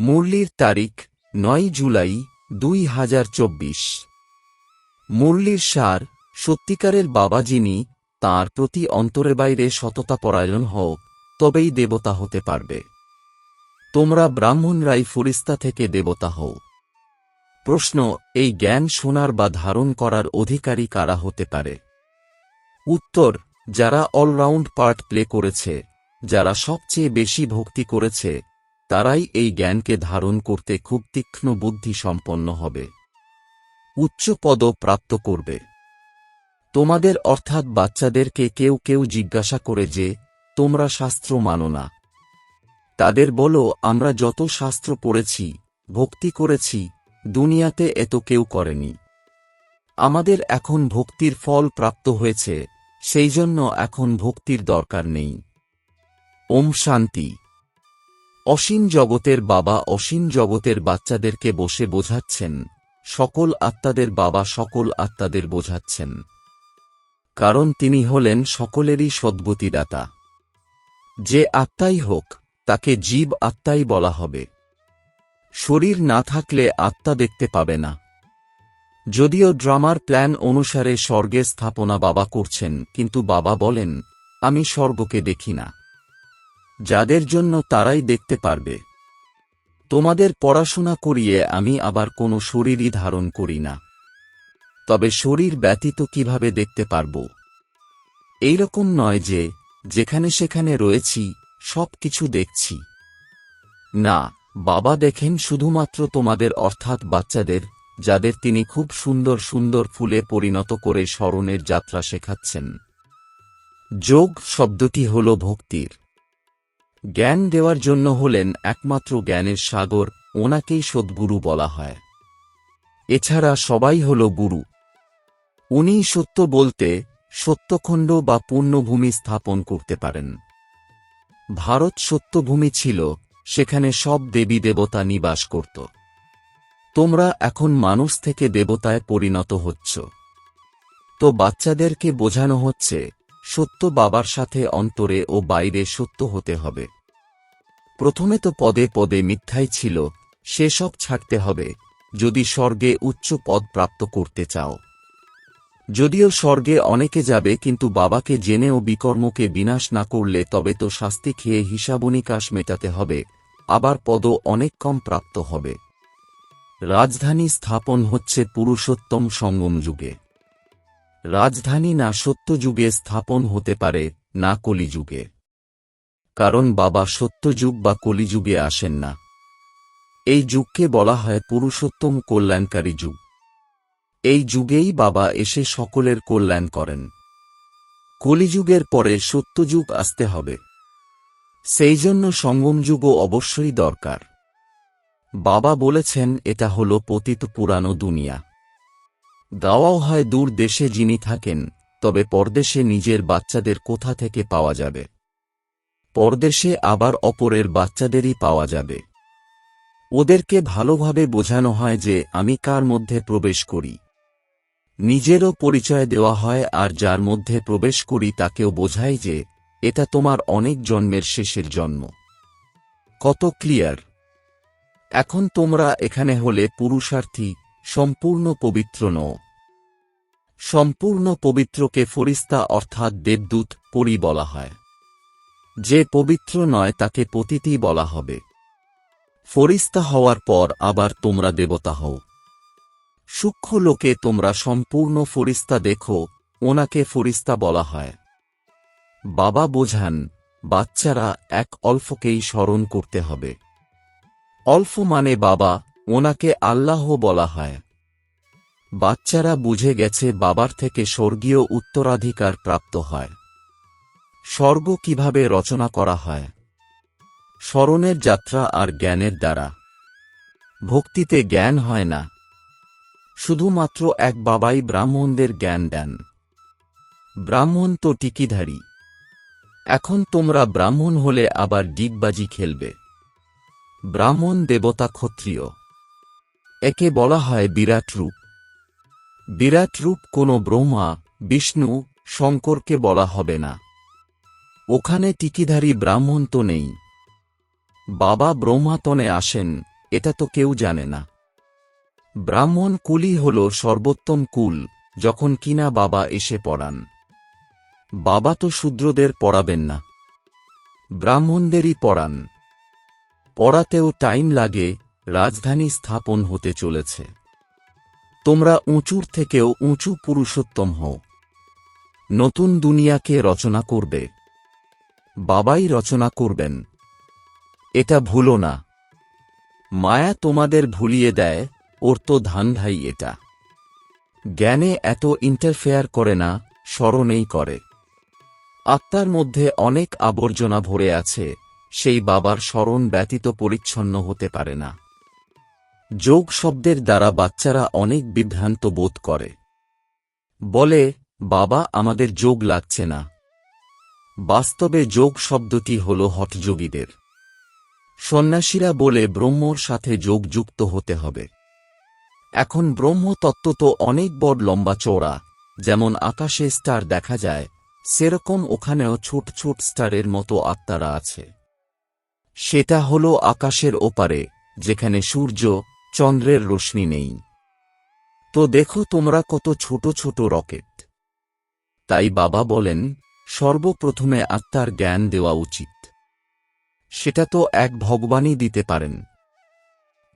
মুরলির তারিখ ৯ জুলাই ২০২৪। মুরলির সার: সত্যিকারের বাবা যিনি, তাঁর প্রতি অন্তরে বাইরে সততাপরায়ণ হও, তবেই দেবতা হতে পারবে। তোমরা ব্রাহ্মণরাই ফরিস্তা থেকে দেবতা হও। প্রশ্ন: এই জ্ঞান শোনার বা ধারণ করার অধিকারী কারা হতে পারে? উত্তর: যারা অলরাউন্ড পার্ট প্লে করেছে, যারা সবচেয়ে বেশি ভক্তি করেছে, তারাই এই জ্ঞানকে ধারণ করতে খুব তীক্ষ্ণ বুদ্ধি সম্পন্ন হবে, উচ্চ পদ প্রাপ্ত করবে। তোমাদের অর্থাৎ বাচ্চাদেরকে কেউ কেউ জিজ্ঞাসা করে যে, তোমরা শাস্ত্র মানো না? তাদের বলো, আমরা যত শাস্ত্র পড়েছি, ভক্তি করেছি, দুনিয়াতে এত কেউ করেনি। আমাদের এখন ভক্তির ফল প্রাপ্ত হয়েছে, সেই জন্য এখন ভক্তির দরকার নেই। ওম শান্তি। অসীম জগতের বাবা অসীম জগতের বাচ্চাদেরকে বসে বোঝাচ্ছেন, সকল আত্মাদের বাবা সকল আত্মাদের বোঝাচ্ছেন, কারণ তিনি হলেন সকলেরই সদ্গতিদাতা। যে আত্মাই হোক, তাকে জীব আত্মাই বলা হবে। শরীর না থাকলে আত্মা দেখতে পাবে না। যদিও ড্রামার প্ল্যান অনুসারে স্বর্গে স্থাপনা বাবা করছেন, কিন্তু বাবা বলেন, আমি স্বর্গকে দেখি না। যাদের জন্য তারাই দেখতে পারবে। তোমাদের পড়াশোনা করিয়ে আমি আবার কোনো শরীরই ধারণ করি না, তবে শরীর ব্যতীত কিভাবে দেখতে পারব? এইরকম নয় যে যেখানে সেখানে রয়েছি, সব কিছু দেখছি। না, বাবা দেখেন শুধুমাত্র তোমাদের অর্থাৎ বাচ্চাদের, যাদের তিনি খুব সুন্দর সুন্দর ফুলে পরিণত করে স্মরণের যাত্রা শেখাচ্ছেন। যোগ শব্দটি হল ভক্তির। জ্ঞান দেওয়ার জন্য হলেন একমাত্র জ্ঞানের সাগর, ওনাকেই সদ্গুরু বলা হয়। এছাড়া সবাই হল গুরু। উনিই সত্য বলতে, সত্যখণ্ড বা পূর্ণভূমি স্থাপন করতে পারেন। ভারত সত্যভূমি ছিল, সেখানে সব দেবী দেবতা নিবাস করত। তোমরা এখন মানুষ থেকে দেবতায় পরিণত হচ্ছ। তো বাচ্চাদেরকে বোঝানো হচ্ছে, সত্য বাবার সাথে অন্তরে ও বাইরে সত্য হতে হবে। প্রথমে তো পদে পদে মিথ্যাই ছিল, সেসব ছাড়তে হবে, যদি স্বর্গে উচ্চ পদ প্রাপ্ত করতে চাও। যদিও স্বর্গে অনেকে যাবে, কিন্তু বাবাকে জেনেও বিকর্মকে বিনাশ না করলে তবে তো শাস্তি খেয়ে হিসাবনিকাশ মেটাতে হবে, আবার পদও অনেক কম প্রাপ্ত হবে। রাজধানী স্থাপন হচ্ছে পুরুষোত্তম সঙ্গম যুগে। রাজধানী না সত্যযুগে স্থাপন হতে পারে, না কলিযুগে। কারণ বাবা সত্যযুগ বা কলিযুগে আসেন না। এই যুগকে বলা হয় পুরুষোত্তম কল্যাণকারী যুগ। এই যুগেই বাবা এসে সকলের কল্যাণ করেন। কলিযুগের পরে সত্যযুগ আসতে হবে, সেই জন্য সঙ্গম যুগও অবশ্যই দরকার। বাবা বলেছেন, এটা হল পতিত পুরানো দুনিয়া। দেওয়াও হয় দূর দেশে যিনি থাকেন, তবে পরদেশে নিজের বাচ্চাদের কোথা থেকে পাওয়া যাবে? পরদেশে আবার অপরের বাচ্চাদেরই পাওয়া যাবে। ওদেরকে ভালোভাবে বোঝানো হয় যে আমি কার মধ্যে প্রবেশ করি। নিজেরও পরিচয় দেওয়া হয়, আর যার মধ্যে প্রবেশ করি তাকেও বোঝাই যে এটা তোমার অনেক জন্মের শেষের জন্ম। কত ক্লিয়ার! এখন তোমরা এখানে হলে পুরুষার্থী, সম্পূর্ণ পবিত্র নও। সম্পূর্ণ পবিত্রকে ফরিস্তা অর্থাৎ দেবদূত, পরী বলা হয়। যে পবিত্র নয় তাকে পতিতই বলা হবে। ফরিস্তা হওয়ার পর আবার তোমরা দেবতা হও। সূক্ষ্ম লোকে তোমরা সম্পূর্ণ ফরিস্তা দেখো, ওনাকে ফরিস্তা বলা হয়। বাবা বোঝান, বাচ্চারা এক অল্পকেই স্মরণ করতে হবে। অল্প মানে বাবা, ওনাকে আল্লাহ বলা হয়। বাচ্চারা বুঝে গেছে বাবার থেকে স্বর্গীয় উত্তরাধিকার প্রাপ্ত হয়। স্বর্গ কিভাবে রচনা করা হয়? স্মরণের যাত্রা আর জ্ঞানের দ্বারা। ভক্তিতে জ্ঞান হয় না, শুধুমাত্র এক বাবাই ব্রাহ্মণদের জ্ঞান দেন। ব্রাহ্মণ তো টিকিধারী। এখন তোমরা ব্রাহ্মণ হলে আবার ডিগবাজি খেলবে। ব্রাহ্মণ দেবতা ক্ষত্রিয়। একে বলা হয় বিরাট রূপ। বিরাট রূপ কোনো ব্রহ্মা, বিষ্ণু, শঙ্করকে বলা হবে না। ওখানে টিকিধারী ব্রাহ্মণ তো নেই। বাবা ব্রহ্মাতনে আসেন, এটা তো কেউ জানে না। ব্রাহ্মণ কুলই হল সর্বোত্তম কুল, যখন কিনা বাবা এসে পড়ান। বাবা তো শূদ্রদের পড়াবেন না, ব্রাহ্মণদেরই পড়ান। পড়াতেও টাইম লাগে, রাজধানী স্থাপন হতে চলেছে। তোমরা উঁচুর থেকেও উঁচু পুরুষোত্তম হও। নতুন দুনিয়াকে রচনা করবে, বাবাই রচনা করবেন, এটা ভুলো না। মায়া তোমাদের ভুলিয়ে দেয়, ওর তো ধান্ধাই এটা। জ্ঞানে এত ইন্টারফেয়ার করে না, স্মরণেই করে। আত্মার মধ্যে অনেক আবর্জনা ভরে আছে, সেই বাবার স্মরণ ব্যতীত পরিচ্ছন্ন হতে পারে না। যোগ শব্দের দ্বারা বাচ্চারা অনেক বিভ্রান্ত বোধ করে। বলে, বাবা আমাদের যোগ লাগছে না। বাস্তবে যোগ শব্দটি হল হঠযোগীদের। সন্ন্যাসীরা বলে ব্রহ্মর সাথে যোগ যুক্ত হতে হবে। এখন ব্রহ্ম তত্ত্ব তো অনেক বড় লম্বা চওড়া, যেমন আকাশে স্টার দেখা যায়, সেরকম ওখানেও ছোট ছোট স্টারের মতো আত্মারা আছে। সেটা হল আকাশের ওপারে, যেখানে সূর্য চন্দ্রের রশ্মি নেই। তো দেখো তোমরা কত ছোট ছোট রকেট। তাই বাবা বলেন, সর্বপ্রথমে আত্মার জ্ঞান দেওয়া উচিত। সেটা তো এক ভগবানই দিতে পারেন।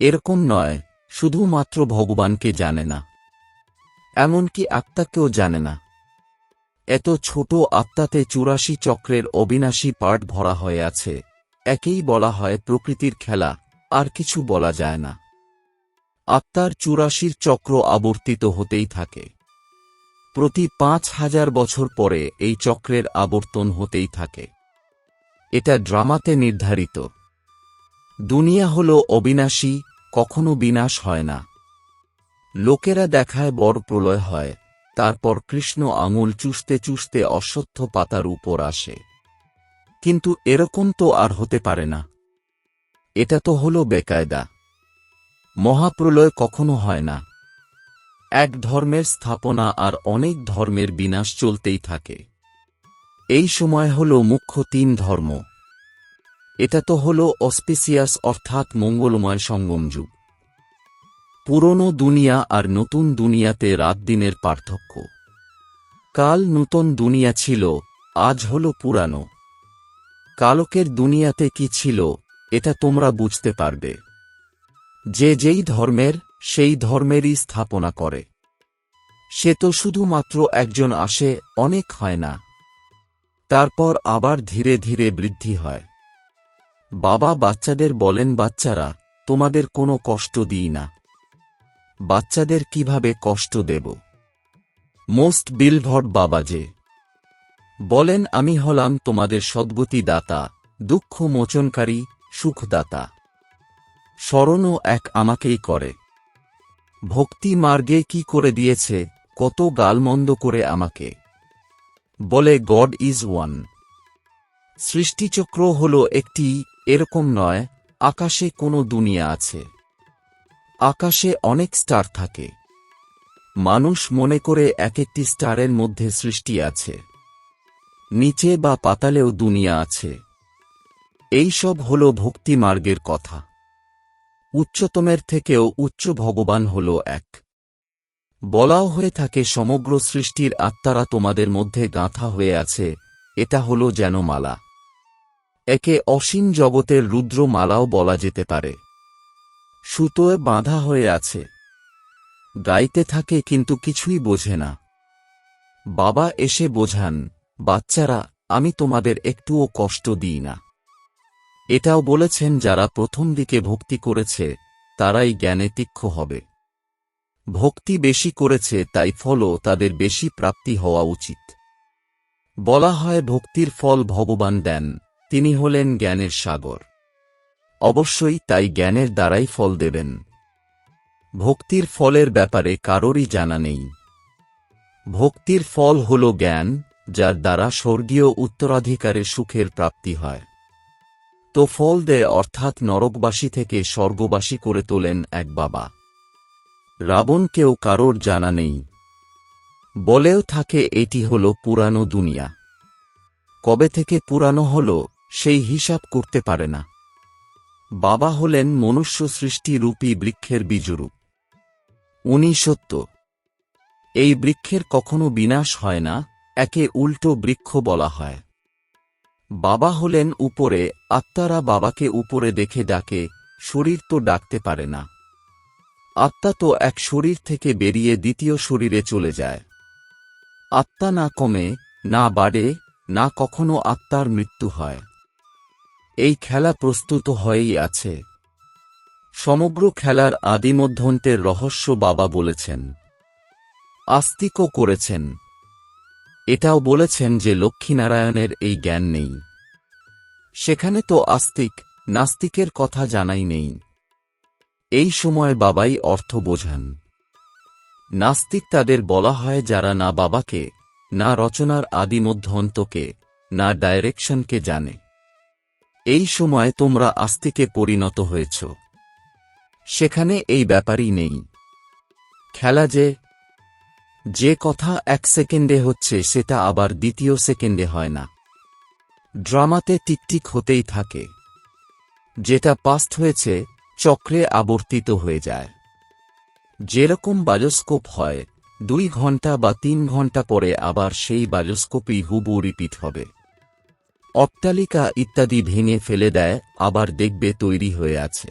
এরকম নয়, শুধুমাত্র ভগবানকে জানে না, এমনকি আত্মাকেও জানে না। এত ছোট আত্মাতে ৮৪ চক্রের অবিনাশী পার্ট ভরা হয়ে আছে, একেই বলা হয় প্রকৃতির খেলা, আর কিছু বলা যায় না। আত্মার ৮৪ চক্র আবর্তিত হতেই থাকে। প্রতি ৫,০০০ বছর পরে এই চক্রের আবর্তন হতেই থাকে। এটা ড্রামাতে নির্ধারিত। দুনিয়া হল অবিনাশী, কখনো বিনাশ হয় না। লোকেরা দেখায় বড় প্রলয় হয়, তারপর কৃষ্ণ আঙুল চুষতে চুষতে অশ্বত্থ পাতার উপর আসে। কিন্তু এরকম তো আর হতে পারে না। এটা তো হল বেকায়দা। মহাপ্রলয় কখনো হয় না। এক ধর্মের স্থাপনা আর অনেক ধর্মের বিনাশ চলতেই থাকে। এই সময় হল মুখ্য ৩ ধর্ম। এটা তো হল অস্পিসিয়াস অর্থাৎ মঙ্গলময় সঙ্গম যুগ। পুরনো দুনিয়া আর নতুন দুনিয়াতে রাত দিনের পার্থক্য। কাল নূতন দুনিয়া ছিল, আজ হল পুরানো। কালকের দুনিয়াতে কি ছিল, এটা তোমরা বুঝতে পারবে। যে যেই ধর্মের, সেই ধর্মেরই স্থাপনা করে। সে তো শুধুমাত্র একজন আসে, অনেক হয় না। তারপর আবার ধীরে ধীরে বৃদ্ধি হয়। বাবা বাচ্চাদের বলেন, বাচ্চারা, তোমাদের কোনো কষ্ট দিই না। বাচ্চাদের কিভাবে কষ্ট দেব? মোস্ট বিলভড বাবা যে বলেন, আমি হলাম তোমাদের সদ্গতি দাতা, দুঃখ মোচনকারী, সুখদাতা। স্মরণও এক আমাকেই করে। ভক্তি মার্গে কি করে দিয়েছে, কত গালমন্দ করে আমাকে বলে গড ইজ ওয়ান। সৃষ্টিচক্র হল একটি, এরকম নয় আকাশে কোনো দুনিয়া আছে। আকাশে অনেক স্টার থাকে। মানুষ মনে করে এক একটি স্টারের মধ্যে সৃষ্টি আছে। নিচে বা পাতালেও দুনিয়া আছে। এই সব হল ভক্তি মার্গের কথা। উচ্চতমের থেকেও উচ্চ ভগবান হল এক। বলাও হয়ে থাকে, সমগ্র সৃষ্টির আত্মারা তোমাদের মধ্যে গাঁথা হয়ে আছে। এটা হল যেন মালা। একে অসীম জগতের রুদ্র মালাও বলা যেতে পারে। সুতোয় বাঁধা হয়ে আছে। গাইতে থাকে কিন্তু কিছুই বোঝে না। বাবা এসে বোঝান, বাচ্চারা, আমি তোমাদের একটুও কষ্ট দিই না। এটাও বলেছেন, যারা প্রথম দিকে ভক্তি করেছে তারাই জ্ঞানে তীক্ষ্ণ হবে। ভক্তি বেশি করেছে, তাই ফলও তাদের বেশি প্রাপ্তি হওয়া উচিত। বলা হয় ভক্তির ফল ভগবান দেন, তিনি হলেন জ্ঞানের সাগর। অবশ্যই তাই জ্ঞানের দ্বারাই ফল দেবেন। ভক্তির ফলের ব্যাপারে কারোরই জানা নেই। ভক্তির ফল হল জ্ঞান, যার দ্বারা স্বর্গীয় উত্তরাধিকারের সুখের প্রাপ্তি হয়। তো ফল দেয়, অর্থাৎ নরকবাসী থেকে স্বর্গবাসী করে তোলেন এক বাবা। রাবণকেও কারোর জানা নেই। বলেও থাকে এটি হল পুরানো দুনিয়া। কবে থেকে পুরানো হল সেই হিসাব করতে পারে না। বাবা হলেন মনুষ্য সৃষ্টিরূপী বৃক্ষের বীজরূপ। উনি সত্য। এই বৃক্ষের কখনো বিনাশ হয় না, একে উল্টো বৃক্ষ বলা হয়। বাবা হলেন উপরে, আত্মারা বাবাকে উপরে দেখে ডাকে, শরীর তো ডাকতে পারে না। আত্মা তো এক শরীর থেকে বেরিয়ে দ্বিতীয় শরীরে চলে যায়। আত্মা না কমে, না বাড়ে, না কখনো আত্মার মৃত্যু হয়। এই খেলা প্রস্তুত হয়েই আছে। সমগ্র খেলার আদিমধ্যান্তের রহস্য বাবা বলেছেন। আস্তিকও করেছেন। এটাও বলেছেন যে লক্ষ্মীনারায়ণের এই জ্ঞান নেই। সেখানে তো আস্তিক নাস্তিকের কথা জানাই নেই। এই সময় বাবাই অর্থ বোঝান। নাস্তিক তাদের বলা হয় যারা না বাবাকে, না রচনার আদিমধ্যান্তকে, না ডাইরেকশনকে জানে। এই সময় তোমরা আস্তিকে পরিণত হয়েছ। সেখানে এই ব্যাপারই নেই। খেলা যে কথা এক সেকেন্ডে হচ্ছে সেটা আবার দ্বিতীয় সেকেন্ডে হয় না। ড্রামাতে টিকটিক হতেই থাকে। যেটা পাস্ট হয়েছে চক্রে আবর্তিত হয়ে যায়। যেরকম বায়োস্কোপ হয়, 2 ঘন্টা বা 3 ঘন্টা পরে আবার সেই বায়োস্কোপই হুবহু রিপিট হবে। অট্টালিকা ইত্যাদি ভেঙে ফেলে দেয়, আবার দেখবে তৈরি হয়ে আছে।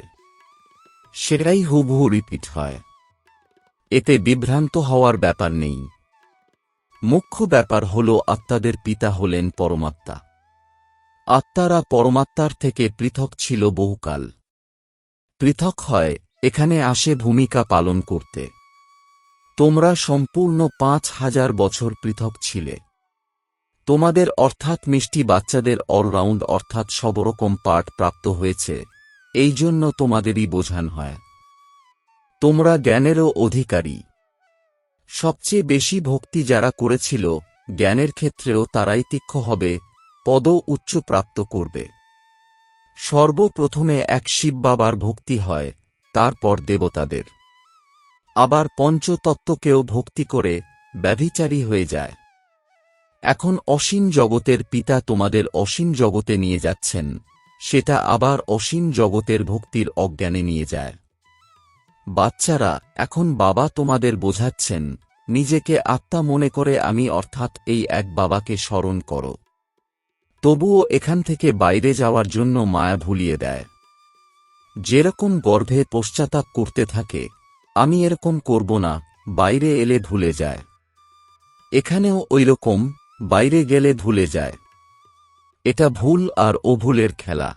সেটাই হুবহু রিপিট হয়। এতে বিভ্রান্ত হওয়ার ব্যাপার নেই। মুখ্য ব্যাপার হল আত্মাদের পিতা হলেন পরমাত্মা। আত্মারা পরমাত্মার থেকে পৃথক ছিল বহুকাল। পৃথক হয় এখানে আসে ভূমিকা পালন করতে। তোমরা সম্পূর্ণ 5000 বছর পৃথক ছিলে। তোমাদের অর্থাৎ মিষ্টি বাচ্চাদের অলরাউন্ড অর্থাৎ সবরকম পাঠ প্রাপ্ত হয়েছে, এই জন্য তোমাদেরই বোঝান হয়। তোমরা জ্ঞানেরও অধিকারী। সবচেয়ে বেশি ভক্তি যারা করেছিল, জ্ঞানের ক্ষেত্রেও তারাই তীক্ষ্ণ হবে, পদ উচ্চ প্রাপ্ত করবে। সর্বপ্রথমে এক শিব বাবার ভক্তি হয়, তারপর দেবতাদের। আবার পঞ্চতত্ত্বকেও ভক্তি করে ব্যভিচারী হয়ে যায়। এখন অসীম জগতের পিতা তোমাদের অসীম জগতে নিয়ে যাচ্ছেন, সেটা আবার অসীম জগতের ভক্তির অজ্ঞানে নিয়ে যায়। বাচ্চারা, এখন বাবা তোমাদের বোঝাচ্ছেন, নিজেকে আত্মা মনে করে আমি অর্থাৎ এই এক বাবাকে স্মরণ করো। তবুও এখান থেকে বাইরে যাওয়ার জন্য মায়া ভুলিয়ে দেয়। যেরকম গর্ভে পশ্চাতাপ করতে থাকে, আমি এরকম করব না, বাইরে এলে ভুলে যায়। এখানেও ঐরকম, বাইরে গেলে ভুলে যায়। এটা ভুল আর অভুলের খেলা।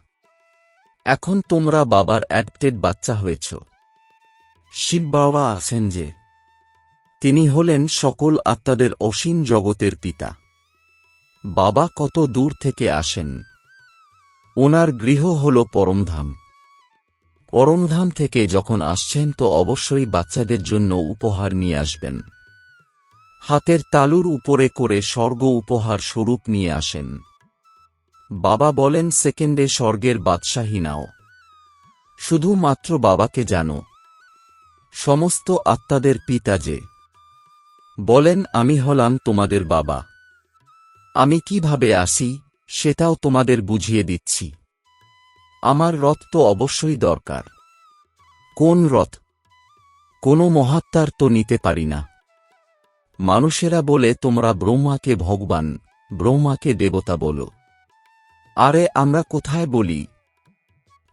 এখন তোমরা বাবার অ্যাডপ্টেড বাচ্চা হয়েছ। শিব বাবা আছেন যে, তিনি হলেন সকল আত্মাদের অসীম জগতের পিতা। বাবা কত দূর থেকে আসেন। ওনার গৃহ হল পরমধাম। পরমধাম থেকে যখন আসছেন তো অবশ্যই বাচ্চাদের জন্য উপহার নিয়ে আসবেন। হাতের তালুর উপরে করে স্বর্গ উপহার স্বরূপ নিয়ে আসেন। বাবা বলেন সেকেন্ডে স্বর্গের বাদশাহী নাও। শুধুমাত্র বাবাকে জানো। সমস্ত আত্মাদের পিতা যে, বলেন আমি হলাম তোমাদের বাবা। আমি কিভাবে আসি সেটাও তোমাদের বুঝিয়ে দিচ্ছি। আমার রথ তো অবশ্যই দরকার। কোন রথ? কোনো মহাত্মার তো নিতে পারি না। মানুষেরা বলে তোমরা ব্রহ্মাকে ভগবান, ব্রহ্মাকে দেবতা বলো। আরে আমরা কোথায় বলি?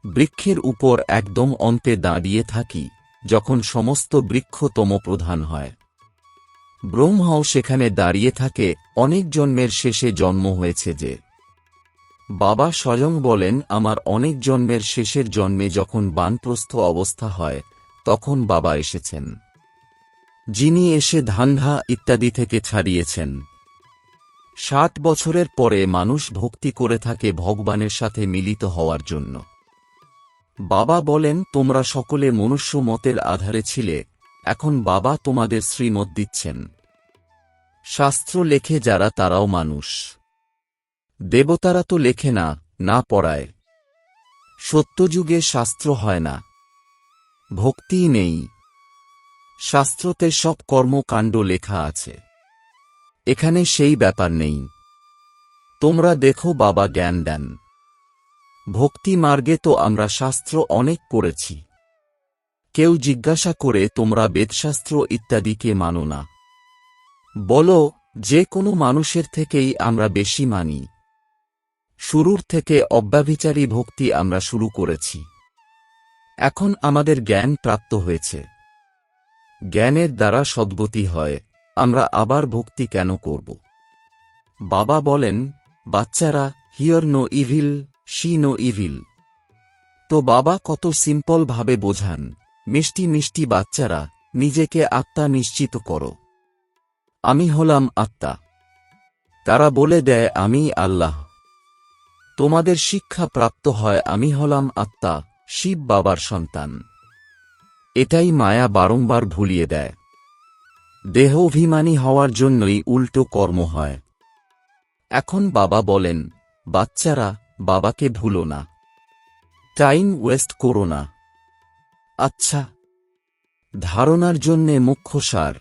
বৃক্ষের উপর একদম অন্তে দাঁড়িয়ে থাকি, যখন সমস্ত বৃক্ষ তমপ্রধান হয়। ব্রহ্মাও সেখানে দাঁড়িয়ে থাকে, অনেক জন্মের শেষে জন্ম হয়েছে যে। বাবা স্বয়ং বলেন আমার অনেক জন্মের শেষের জন্মে যখন বানপ্রস্থ অবস্থা হয়, তখন বাবা এসেছেন। যিনি এসে ধান্ধা ইত্যাদি থেকে ছাড়িয়েছেন। 60 বছরের পরে মানুষ ভক্তি করে থাকে ভগবানের সাথে মিলিত হওয়ার জন্য। বাবা বলেন তোমরা সকলে মনুষ্য মতের আধারে ছিলে, এখন বাবা তোমাদের শ্রীমত দিচ্ছেন। শাস্ত্র লেখে যারা তারাও মানুষ। দেবতারা তো লেখে না, না পড়ায়। সত্যযুগে শাস্ত্র হয় না। ভক্তিই নেই। শাস্ত্রতে সব কর্মকাণ্ড লেখা আছে। এখানে সেই ব্যাপার নেই। তোমরা দেখো বাবা জ্ঞান দেন। ভক্তি মার্গে তো আমরা শাস্ত্র অনেক পড়েছি। কেউ জিজ্ঞাসা করে তোমরা বেদশাস্ত্র ইত্যাদিকে মানো না? বলো, যে কোনো মানুষের থেকেই আমরা বেশি মানি। শুরুর থেকে অব্যভিচারী ভক্তি আমরা শুরু করেছি। এখন আমাদের জ্ঞান প্রাপ্ত হয়েছে। জ্ঞানের দ্বারা সদ্গতি হয়, আমরা আবার ভক্তি কেন করব? বাবা বলেন, বাচ্চারা, hear no evil, see no evil. তো বাবা কত সিম্পল ভাবে বোঝান, মিষ্টি মিষ্টি বাচ্চারা, নিজেকে আত্মা নিশ্চিত করো। আমি হলাম আত্মা। তারা বলে দেয় আমি আল্লাহ। তোমাদের শিক্ষা প্রাপ্ত হয় আমি হলাম আত্মা, শিব বাবার সন্তান। এটাই মায়া বারংবার ভুলিয়ে দেয়। দেহ অভিমানী হওয়ার জন্যই উল্টো কর্ম হয়। এখন বাবা বলেন, বাচ্চারা, বাবাকে ভুলো না, টাইম ওয়েস্ট করো না। আচ্ছা, ধারণার জন্যে মুখ্য সার।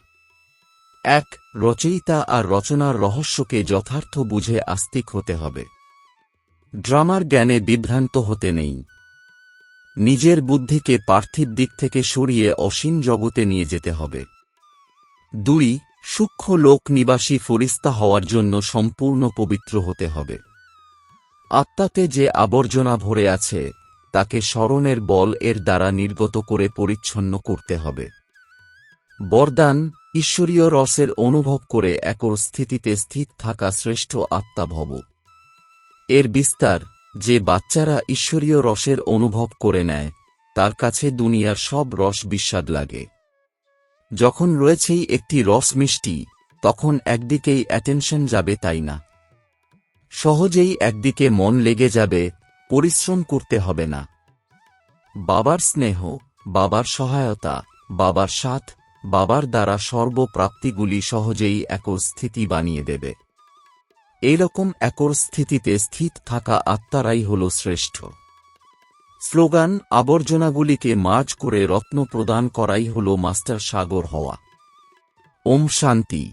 ১. রচয়িতা আর রচনার রহস্যকে যথার্থ বুঝে আস্তিক হতে হবে। ড্রামার জ্ঞানে বিভ্রান্ত হতে নেই। নিজের বুদ্ধিকে পার্থিব দিক থেকে সরিয়ে অসীম জগতে নিয়ে যেতে হবে। ২. সূক্ষ্ম লোক নিবাসী ফরিস্তা হওয়ার জন্য সম্পূর্ণ পবিত্র হতে হবে। আত্মাতে যে আবর্জনা ভরে আছে তাকে স্মরণের বল এর দ্বারা নির্গত করে পরিচ্ছন্ন করতে হবে। বরদান, ঈশ্বরীয় রসের অনুভব করে একর স্থিতিতে স্থিত থাকা শ্রেষ্ঠ আত্মা ভব। এর বিস্তার, যে বাচ্চারা ঈশ্বরীয় রসের অনুভব করে নেয় তার কাছে দুনিয়ার সব রস বিস্বাদ লাগে। যখন রয়েছেই একটি রস মিষ্টি, তখন একদিকেই অ্যাটেনশন যাবে, তাই না? সহজেই একদিকে মন লেগে যাবে, পরিশ্রম করতে হবে না। বাবার স্নেহ, বাবার সহায়তা, বাবার সাথ, বাবার দ্বারা সর্বপ্রাপ্তিগুলি সহজেই একর স্থিতি বানিয়ে দেবে। এইরকম একর স্থিতিতে স্থিত থাকা আত্মারাই হল শ্রেষ্ঠ। স্লোগান, আবর্জনাগুলিকে মার্জ করে রত্ন প্রদান করাই হল মাস্টার সাগর হওয়া। ওম শান্তি।